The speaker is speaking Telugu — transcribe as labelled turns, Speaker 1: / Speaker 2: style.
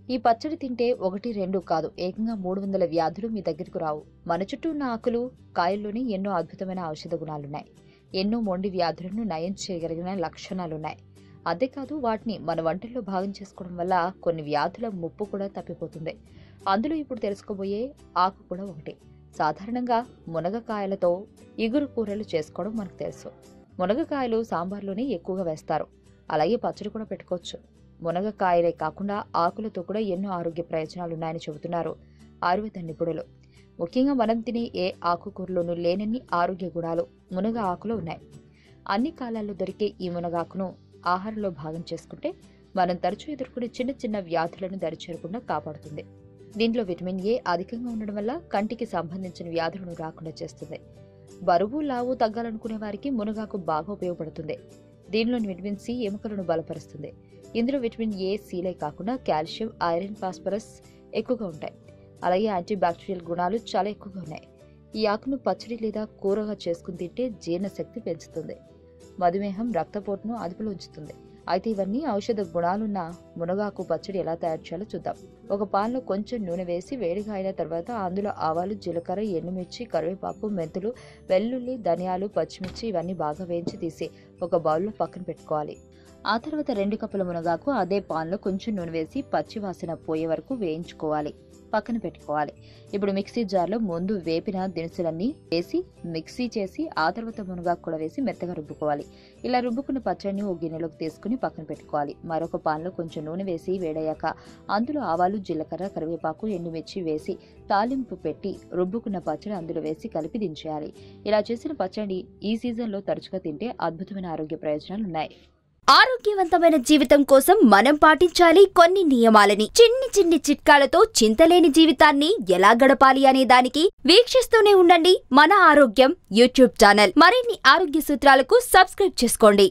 Speaker 1: ఈ పచ్చడి తింటే 1, 2 కాదు, ఏకంగా 300 వ్యాధులు మీ దగ్గరకు రావు. మన చుట్టూ ఉన్న ఆకులు, కాయల్లోని ఎన్నో అద్భుతమైన ఔషధ గుణాలున్నాయి. ఎన్నో మొండి వ్యాధులను నయం చేయగలిగిన లక్షణాలున్నాయి. అంతేకాదు వాటిని మన వంటల్లో భాగం చేసుకోవడం వల్ల కొన్ని వ్యాధుల ముప్పు కూడా తప్పిపోతుంది. అందులో ఇప్పుడు తెలుసుకోబోయే ఆకు కూడా ఒకటి. సాధారణంగా మునగకాయలతో ఇగురు కూరలు చేసుకోవడం మనకు తెలుసు. మునగకాయలు సాంబార్లోనే ఎక్కువగా వేస్తారు. అలాగే పచ్చడి కూడా పెట్టుకోవచ్చు. మునగకాయలే కాకుండా ఆకులతో కూడా ఎన్నో ఆరోగ్య ప్రయోజనాలున్నాయని చెబుతున్నారు ఆయుర్వేద నిపుణులు. ముఖ్యంగా మనం తినే ఏ ఆకుకూరలోనూ లేనన్ని ఆరోగ్య గుణాలు మునగ ఆకులో ఉన్నాయి. అన్ని కాలాల్లో దొరికే ఈ మునగాకును ఆహారంలో భాగం చేసుకుంటే మనం తరచూ ఎదుర్కొనే చిన్న చిన్న వ్యాధులను దరిచేరకుండా కాపాడుతుంది. దీంట్లో విటమిన్ ఏ అధికంగా ఉండడం వల్ల కంటికి సంబంధించిన వ్యాధులను రాకుండా చేస్తుంది. బరువు, లావు తగ్గాలనుకునే వారికి మునగాకు బాగా ఉపయోగపడుతుంది. దీనిలోని విటమిన్ సి ఎముకలను బలపరుస్తుంది. ఇందులో విటమిన్ ఏ, సిలే కాకుండా కాల్షియం, ఐరన్, ఫాస్ఫరస్ ఎక్కువగా ఉంటాయి. అలాగే యాంటీబ్యాక్టీరియల్ గుణాలు చాలా ఎక్కువగా ఉన్నాయి. ఈ ఆకును పచ్చడి లేదా కూరగా చేసుకుని తింటే జీర్ణశక్తి పెంచుతుంది. మధుమేహం, రక్తపోటును అదుపులో ఉంచుతుంది. అయితే ఇవన్నీ ఔషధ గుణాలున్న మునగాకు పచ్చడి ఎలా తయారు చేయాలో చూద్దాం. ఒక పాన్లో కొంచెం నూనె వేసి వేడిగా అయిన తర్వాత అందులో ఆవాలు, జీలకర్ర, ఎండుమిర్చి, కరివేపాకు, మెంతులు, వెల్లుల్లి, ధనియాలు, పచ్చిమిర్చి ఇవన్నీ బాగా వేయించి తీసి ఒక బౌల్లో పక్కన పెట్టుకోవాలి. ఆ తర్వాత 2 కప్పుల మునగాకు అదే పాన్లో కొంచెం నూనె వేసి పచ్చి వాసన పోయే వరకు వేయించుకోవాలి, పక్కన పెట్టుకోవాలి. ఇప్పుడు మిక్సీ జార్లో ముందు వేపిన దినుసులన్నీ వేసి మిక్సీ చేసి ఆ తర్వాత మునగాకు కూడా వేసి మెత్తగా రుబ్బుకోవాలి. ఇలా రుబ్బుకున్న పచ్చడిని ఓ గిన్నెలోకి తీసుకుని పక్కన పెట్టుకోవాలి. మరొక పాన్లో కొంచెం నూనె వేసి వేడయ్యాక అందులో ఆవాలు, జీలకర్ర, కరివేపాకు, ఎండుమిర్చి వేసి తాలింపు పెట్టి రుబ్బుకున్న పచ్చడి అందులో వేసి కలిపి దించేయాలి. ఇలా చేసిన పచ్చడి ఈ సీజన్లో తరచుగా తింటే అద్భుతమైన ఆరోగ్య ప్రయోజనాలు ఉన్నాయి.
Speaker 2: ఆరోగ్యవంతమైన జీవితం కోసం మనం పాటించాలి కొన్ని నియమాలని. చిన్ని చిన్ని చిట్కాలతో చింతలేని జీవితాన్ని ఎలా గడపాలి అనే దానికి వీక్షిస్తూనే ఉండండి మన ఆరోగ్యం యూట్యూబ్ ఛానల్. మరిన్ని ఆరోగ్య సూత్రాలకు సబ్స్క్రైబ్ చేసుకోండి.